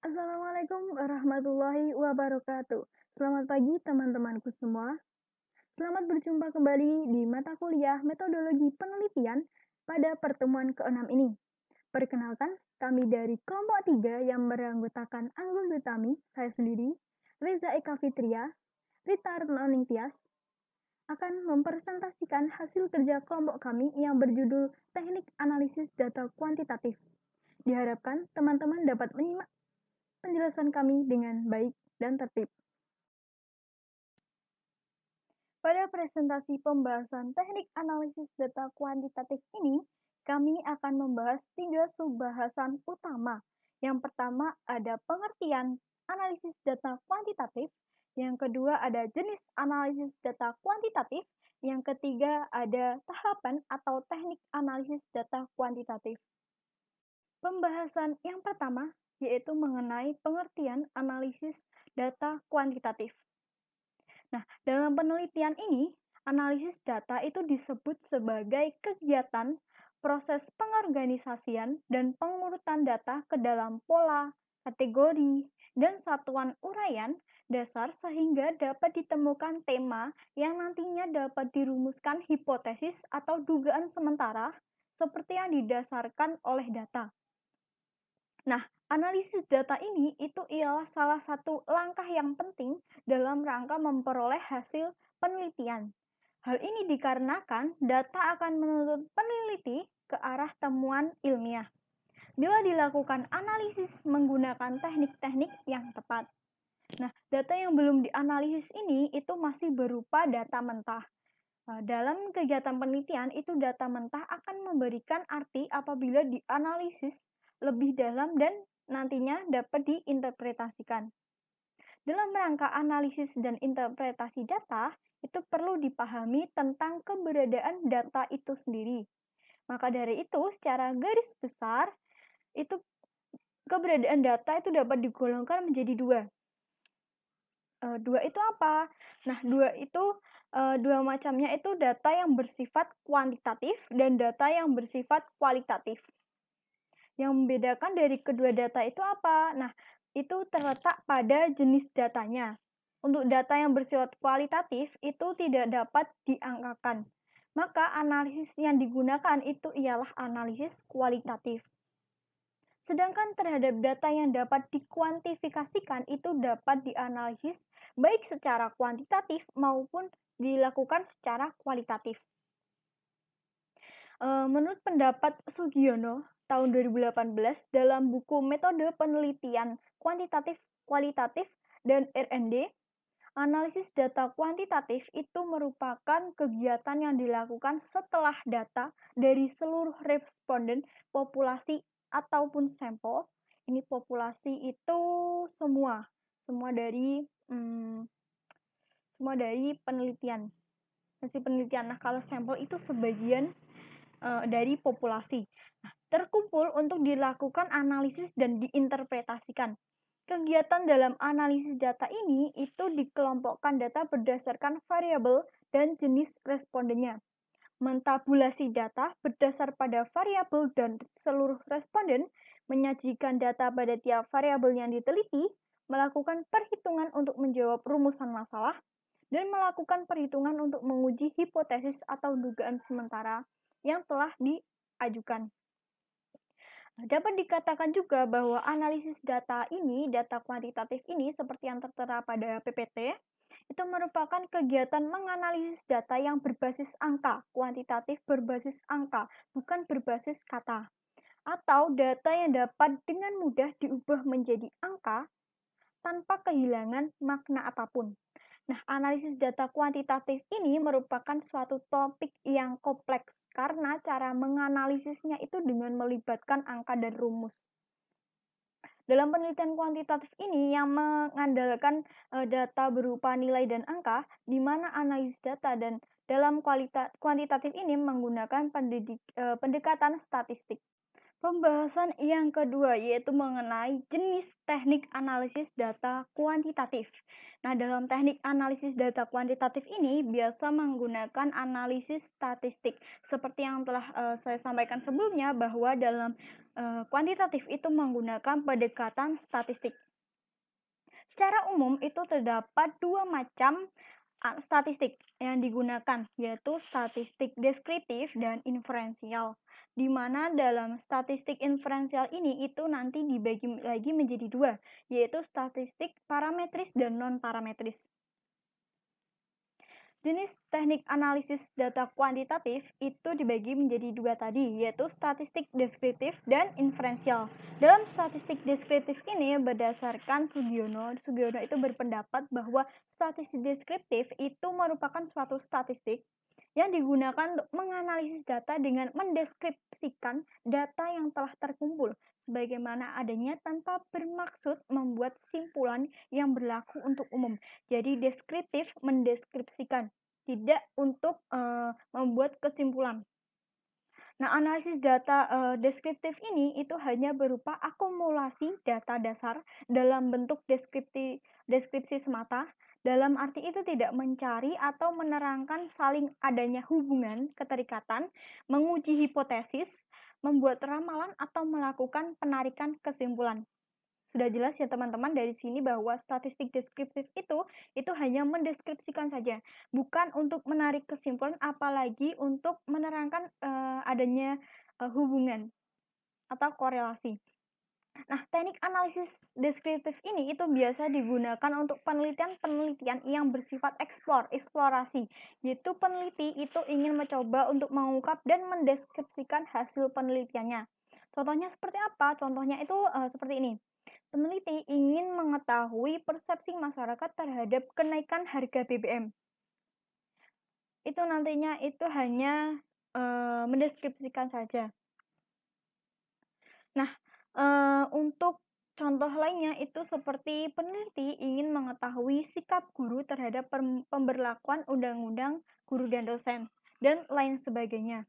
Assalamualaikum warahmatullahi wabarakatuh. Selamat pagi teman-temanku semua. Selamat berjumpa kembali di mata kuliah Metodologi Penelitian pada pertemuan ke-6 ini. Perkenalkan, kami dari kelompok 3 yang beranggotakan Anggun Dutami, saya sendiri, Reza Eka Fitria, Rita Retnoning Tias, akan mempresentasikan hasil kerja kelompok kami yang berjudul Teknik Analisis Data Kuantitatif. Diharapkan teman-teman dapat menyimak penjelasan kami dengan baik dan tertib. Pada presentasi pembahasan teknik analisis data kuantitatif ini, kami akan membahas 3 subbahasan utama. Yang pertama ada pengertian analisis data kuantitatif, yang kedua ada jenis analisis data kuantitatif, yang ketiga ada tahapan atau teknik analisis data kuantitatif. Pembahasan yang pertama yaitu mengenai pengertian analisis data kuantitatif. Nah, dalam penelitian ini, analisis data itu disebut sebagai kegiatan proses pengorganisasian dan pengurutan data ke dalam pola, kategori, dan satuan uraian dasar sehingga dapat ditemukan tema yang nantinya dapat dirumuskan hipotesis atau dugaan sementara seperti yang didasarkan oleh data. Nah, analisis data ini itu ialah salah satu langkah yang penting dalam rangka memperoleh hasil penelitian. Hal ini dikarenakan data akan menuntut peneliti ke arah temuan ilmiah bila dilakukan analisis menggunakan teknik-teknik yang tepat. Nah, data yang belum dianalisis ini itu masih berupa data mentah. Dalam kegiatan penelitian, itu data mentah akan memberikan arti apabila dianalisis lebih dalam dan nantinya dapat diinterpretasikan. Dalam rangka analisis dan interpretasi data, itu perlu dipahami tentang keberadaan data itu sendiri. Maka dari itu, secara garis besar, itu keberadaan data itu dapat digolongkan menjadi dua. Dua itu apa? Nah, dua macamnya itu data yang bersifat kuantitatif dan data yang bersifat kualitatif. Yang membedakan dari kedua data itu apa? Nah, itu terletak pada jenis datanya. Untuk data yang bersifat kualitatif itu tidak dapat diangkakan. Maka analisis yang digunakan itu ialah analisis kualitatif. Sedangkan terhadap data yang dapat dikuantifikasikan itu dapat dianalisis baik secara kuantitatif maupun dilakukan secara kualitatif. Menurut pendapat Sugiono tahun 2018 dalam buku Metode Penelitian Kuantitatif, Kualitatif, dan R&D, analisis data kuantitatif itu merupakan kegiatan yang dilakukan setelah data dari seluruh responden populasi ataupun sampel. Ini populasi itu semua dari penelitian. Hasil penelitian. Nah, kalau sampel itu sebagian dari populasi. Nah, terkumpul untuk dilakukan analisis dan diinterpretasikan. Kegiatan dalam analisis data ini itu dikelompokkan data berdasarkan variabel dan jenis respondennya. Mentabulasi data berdasar pada variabel dan seluruh responden, menyajikan data pada tiap variabel yang diteliti, melakukan perhitungan untuk menjawab rumusan masalah, dan melakukan perhitungan untuk menguji hipotesis atau dugaan sementara yang telah diajukan. Dapat dikatakan juga bahwa analisis data kuantitatif ini seperti yang tertera pada PPT, itu merupakan kegiatan menganalisis data yang berbasis angka, kuantitatif berbasis angka, bukan berbasis kata. Atau data yang dapat dengan mudah diubah menjadi angka tanpa kehilangan makna apapun. Nah, analisis data kuantitatif ini merupakan suatu topik yang kompleks karena cara menganalisisnya itu dengan melibatkan angka dan rumus. Dalam penelitian kuantitatif ini yang mengandalkan data berupa nilai dan angka, di mana analisis data dan dalam kuantitatif ini menggunakan pendekatan statistik. Pembahasan yang kedua yaitu mengenai jenis teknik analisis data kuantitatif. Nah, dalam teknik analisis data kuantitatif ini biasa menggunakan analisis statistik. Seperti yang telah saya sampaikan sebelumnya bahwa dalam kuantitatif itu menggunakan pendekatan statistik. Secara umum itu terdapat dua macam statistik yang digunakan, yaitu statistik deskriptif dan inferensial. Di mana dalam statistik inferensial ini itu nanti dibagi lagi menjadi dua, yaitu statistik parametris dan non-parametris. Jenis teknik analisis data kuantitatif itu dibagi menjadi dua tadi, yaitu statistik deskriptif dan inferensial. Dalam statistik deskriptif ini berdasarkan Sugiono itu berpendapat bahwa statistik deskriptif itu merupakan suatu statistik yang digunakan untuk menganalisis data dengan mendeskripsikan data yang telah terkumpul sebagaimana adanya tanpa bermaksud membuat kesimpulan yang berlaku untuk umum. Jadi deskriptif mendeskripsikan, tidak untuk membuat kesimpulan. Nah, analisis data deskriptif ini itu hanya berupa akumulasi data dasar dalam bentuk deskripsi semata. Dalam arti itu tidak mencari atau menerangkan saling adanya hubungan, keterikatan, menguji hipotesis, membuat ramalan atau melakukan penarikan kesimpulan. Sudah jelas ya teman-teman dari sini bahwa statistik deskriptif itu hanya mendeskripsikan saja, bukan untuk menarik kesimpulan apalagi untuk menerangkan adanya hubungan atau korelasi. Nah, teknik analisis deskriptif ini itu biasa digunakan untuk penelitian-penelitian yang bersifat eksplorasi, yaitu peneliti itu ingin mencoba untuk mengungkap dan mendeskripsikan hasil penelitiannya. Contohnya seperti apa? Contohnya itu seperti ini. Peneliti ingin mengetahui persepsi masyarakat terhadap kenaikan harga BBM. Itu nantinya itu hanya mendeskripsikan saja. Nah, untuk contoh lainnya itu seperti peneliti ingin mengetahui sikap guru terhadap pemberlakuan undang-undang guru dan dosen, dan lain sebagainya.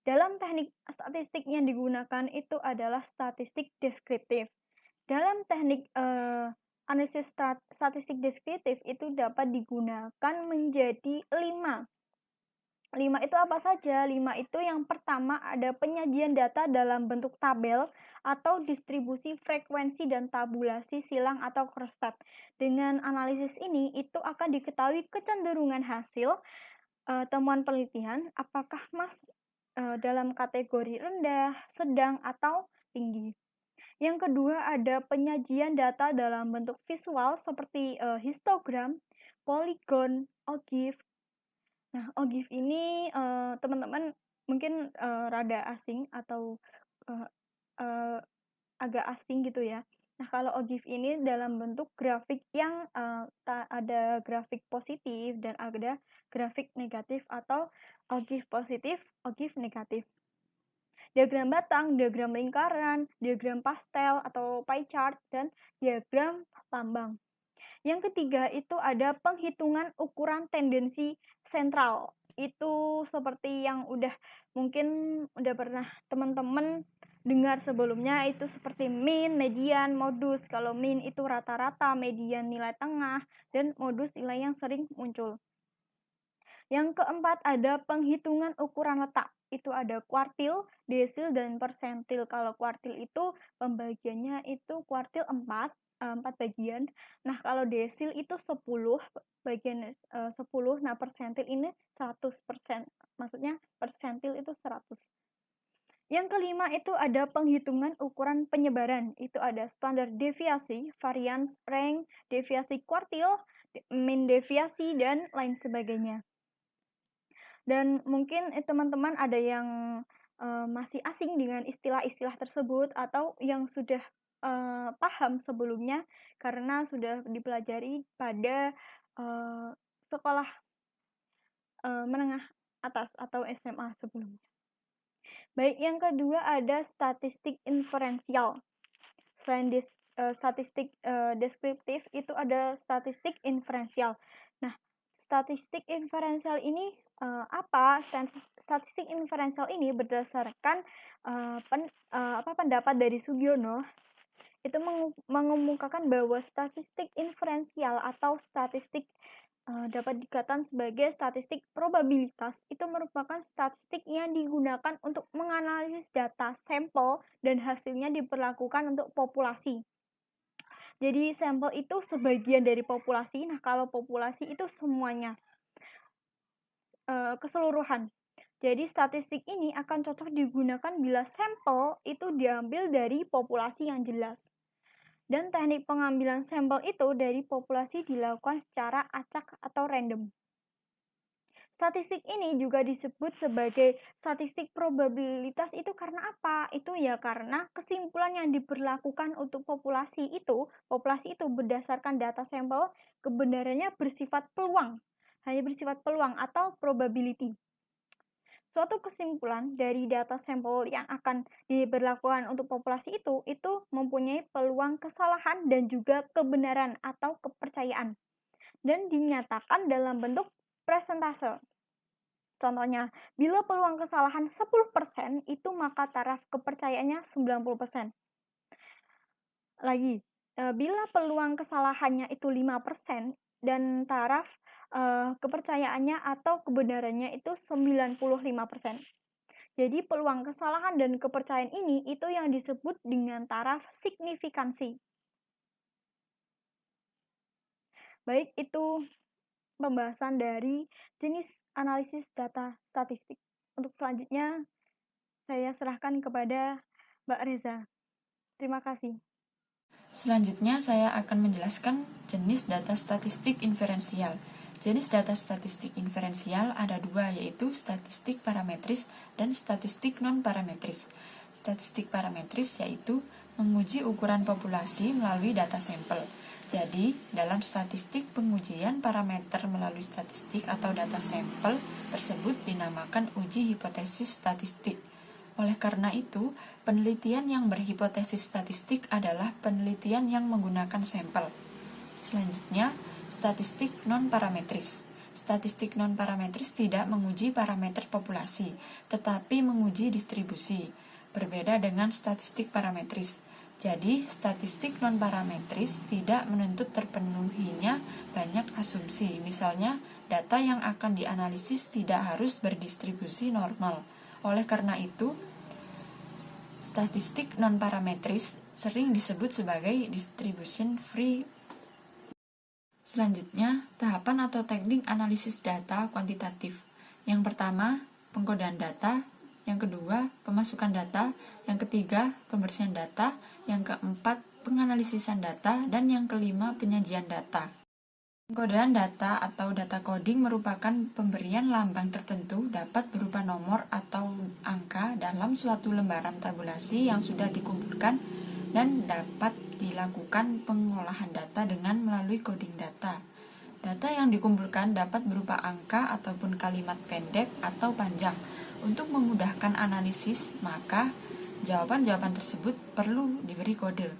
Dalam teknik statistik yang digunakan itu adalah statistik deskriptif. Dalam teknik analisis statistik deskriptif itu dapat digunakan menjadi 5. 5 itu apa saja? 5 itu yang pertama ada penyajian data dalam bentuk tabel atau distribusi frekuensi dan tabulasi silang atau crosstab. Dengan analisis ini itu akan diketahui kecenderungan hasil temuan penelitian apakah masuk dalam kategori rendah, sedang, atau tinggi. Yang kedua ada penyajian data dalam bentuk visual seperti histogram, poligon, OGIF. Nah, OGIF ini teman-teman mungkin rada asing atau agak asing gitu ya. Nah, kalau OGIF ini dalam bentuk grafik yang ada grafik positif dan ada grafik negatif atau OGIF positif, OGIF negatif. Diagram batang, diagram lingkaran, diagram pastel atau pie chart, dan diagram lambang. Yang ketiga itu ada penghitungan ukuran tendensi sentral. Itu seperti yang mungkin udah pernah teman-teman dengar sebelumnya, itu seperti mean, median, modus. Kalau mean itu rata-rata, median nilai tengah, dan modus nilai yang sering muncul. Yang keempat ada penghitungan ukuran letak. Itu ada kuartil, desil, dan persentil. Kalau kuartil itu pembagiannya itu kuartil 4 bagian. Nah, kalau desil itu 10 bagian 10. Nah, persentil ini 100%. Maksudnya persentil itu 100. Yang kelima itu ada penghitungan ukuran penyebaran. Itu ada standar deviasi, variance, rank, deviasi kuartil, mean deviasi, dan lain sebagainya. Dan mungkin teman-teman ada yang masih asing dengan istilah-istilah tersebut atau yang sudah paham sebelumnya karena sudah dipelajari pada sekolah menengah atas atau SMA sebelumnya. Baik, yang kedua ada statistik inferensial. Selain statistik deskriptif itu ada statistik inferensial. Nah, statistik inferensial ini Statistik inferensial ini berdasarkan pendapat dari Sugiono, itu mengemukakan bahwa statistik inferensial atau statistik dapat dikatakan sebagai statistik probabilitas, itu merupakan statistik yang digunakan untuk menganalisis data sampel dan hasilnya diperlakukan untuk populasi. Jadi sampel itu sebagian dari populasi. Nah, kalau populasi itu semuanya, keseluruhan. Jadi statistik ini akan cocok digunakan bila sampel itu diambil dari populasi yang jelas. Dan teknik pengambilan sampel itu dari populasi dilakukan secara acak atau random. Statistik ini juga disebut sebagai statistik probabilitas itu karena apa? Itu ya karena kesimpulan yang diberlakukan untuk populasi itu berdasarkan data sampel kebenarannya bersifat peluang, hanya bersifat peluang atau probability. Suatu kesimpulan dari data sampel yang akan diberlakukan untuk populasi itu mempunyai peluang kesalahan dan juga kebenaran atau kepercayaan, dan dinyatakan dalam bentuk persentase. Contohnya, bila peluang kesalahan 10%, itu maka taraf kepercayaannya 90%. Lagi, bila peluang kesalahannya itu 5% dan taraf kepercayaannya atau kebenarannya itu 95%. Jadi peluang kesalahan dan kepercayaan ini itu yang disebut dengan taraf signifikansi. Baik, itu pembahasan dari jenis analisis data statistik. Untuk selanjutnya, saya serahkan kepada Mbak Reza. Terima kasih. Selanjutnya saya akan menjelaskan jenis data statistik inferensial. Jenis data statistik inferensial ada dua, yaitu statistik parametris dan statistik non-parametris. Statistik parametris yaitu menguji ukuran populasi melalui data sampel. Jadi, dalam statistik pengujian parameter melalui statistik atau data sampel tersebut dinamakan uji hipotesis statistik. Oleh karena itu, penelitian yang berhipotesis statistik adalah penelitian yang menggunakan sampel. Selanjutnya, statistik non-parametris. Statistik non-parametris tidak menguji parameter populasi, tetapi menguji distribusi. Berbeda dengan statistik parametris. Jadi, statistik non-parametris tidak menuntut terpenuhinya banyak asumsi. Misalnya, data yang akan dianalisis tidak harus berdistribusi normal. Oleh karena itu, statistik non-parametris sering disebut sebagai distribution free. Selanjutnya, tahapan atau teknik analisis data kuantitatif. Yang pertama, pengkodaan data. Yang kedua, pemasukan data. Yang ketiga, pembersihan data. Yang keempat, penganalisisan data. Dan yang kelima, penyajian data. Pengkodaan data atau data coding merupakan pemberian lambang tertentu, dapat berupa nomor atau angka dalam suatu lembaran tabulasi yang sudah dikumpulkan, dan dapat dilakukan pengolahan data dengan melalui coding data. Data yang dikumpulkan dapat berupa angka ataupun kalimat pendek atau panjang. Untuk memudahkan analisis, maka jawaban-jawaban tersebut perlu diberi kode.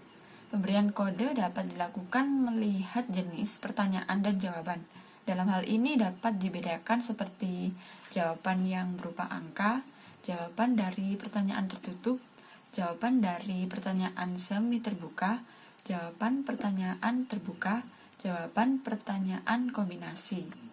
Pemberian kode dapat dilakukan melihat jenis pertanyaan dan jawaban. Dalam hal ini dapat dibedakan seperti jawaban yang berupa angka, jawaban dari pertanyaan tertutup, jawaban dari pertanyaan semi terbuka, jawaban pertanyaan terbuka, jawaban pertanyaan kombinasi.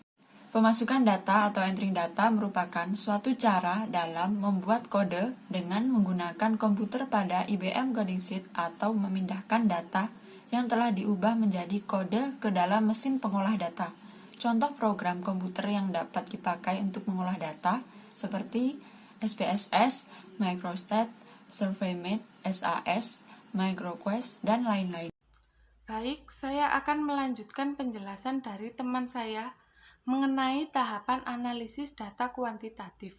Pemasukan data atau entering data merupakan suatu cara dalam membuat kode dengan menggunakan komputer pada IBM Coding Sheet atau memindahkan data yang telah diubah menjadi kode ke dalam mesin pengolah data. Contoh program komputer yang dapat dipakai untuk mengolah data seperti SPSS, Microstat, SurveyMate, SAS, MicroQuest, dan lain-lain. Baik, saya akan melanjutkan penjelasan dari teman saya mengenai tahapan analisis data kuantitatif.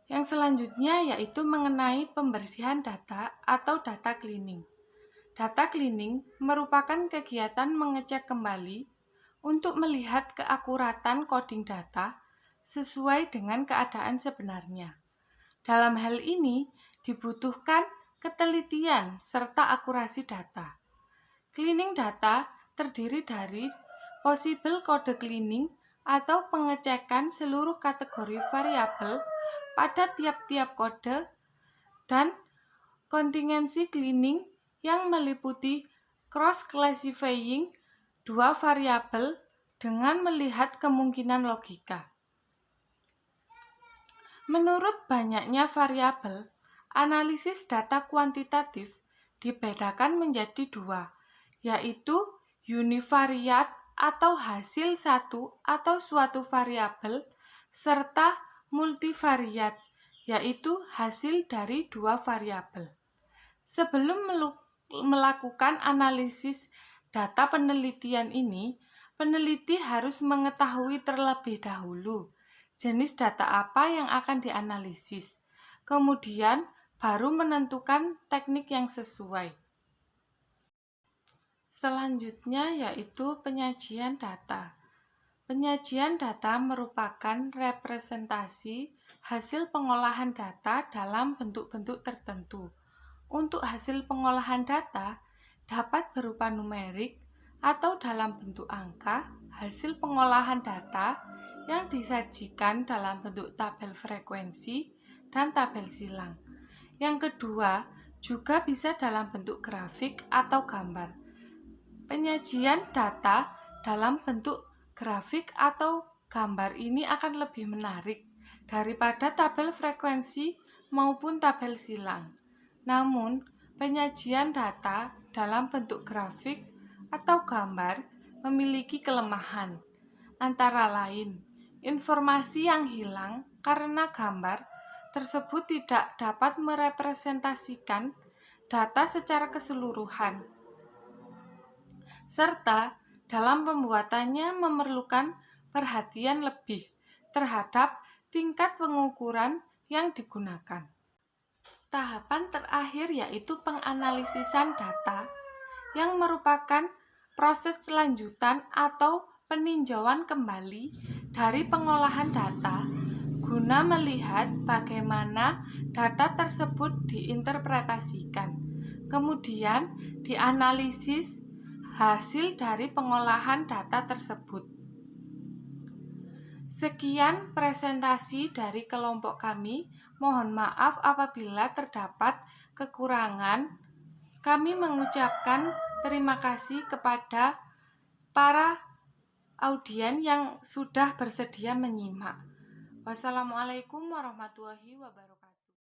Yang selanjutnya yaitu mengenai pembersihan data atau data cleaning. Data cleaning merupakan kegiatan mengecek kembali untuk melihat keakuratan coding data sesuai dengan keadaan sebenarnya. Dalam hal ini dibutuhkan ketelitian serta akurasi data. Cleaning data terdiri dari possible code cleaning atau pengecekan seluruh kategori variabel pada tiap-tiap kode, dan contingency cleaning yang meliputi cross-classifying dua variabel dengan melihat kemungkinan logika. Menurut banyaknya variabel, analisis data kuantitatif dibedakan menjadi dua, yaitu univariat atau hasil satu atau suatu variabel, serta multivariat, yaitu hasil dari dua variabel. Sebelum melakukan analisis data penelitian ini, peneliti harus mengetahui terlebih dahulu jenis data apa yang akan dianalisis. Kemudian baru menentukan teknik yang sesuai. Selanjutnya yaitu penyajian data. Penyajian data merupakan representasi hasil pengolahan data dalam bentuk-bentuk tertentu. Untuk hasil pengolahan data dapat berupa numerik atau dalam bentuk angka. Hasil pengolahan data yang disajikan dalam bentuk tabel frekuensi dan tabel silang. Yang kedua, juga bisa dalam bentuk grafik atau gambar. Penyajian data dalam bentuk grafik atau gambar ini akan lebih menarik daripada tabel frekuensi maupun tabel silang. Namun, penyajian data dalam bentuk grafik atau gambar memiliki kelemahan, antara lain informasi yang hilang karena gambar tersebut tidak dapat merepresentasikan data secara keseluruhan, serta dalam pembuatannya memerlukan perhatian lebih terhadap tingkat pengukuran yang digunakan. Tahapan terakhir yaitu penganalisisan data, yang merupakan proses lanjutan atau peninjauan kembali dari pengolahan data guna melihat bagaimana data tersebut diinterpretasikan. Kemudian dianalisis hasil dari pengolahan data tersebut. Sekian presentasi dari kelompok kami. Mohon maaf apabila terdapat kekurangan. Kami mengucapkan terima kasih kepada para audien yang sudah bersedia menyimak. Wassalamualaikum warahmatullahi wabarakatuh.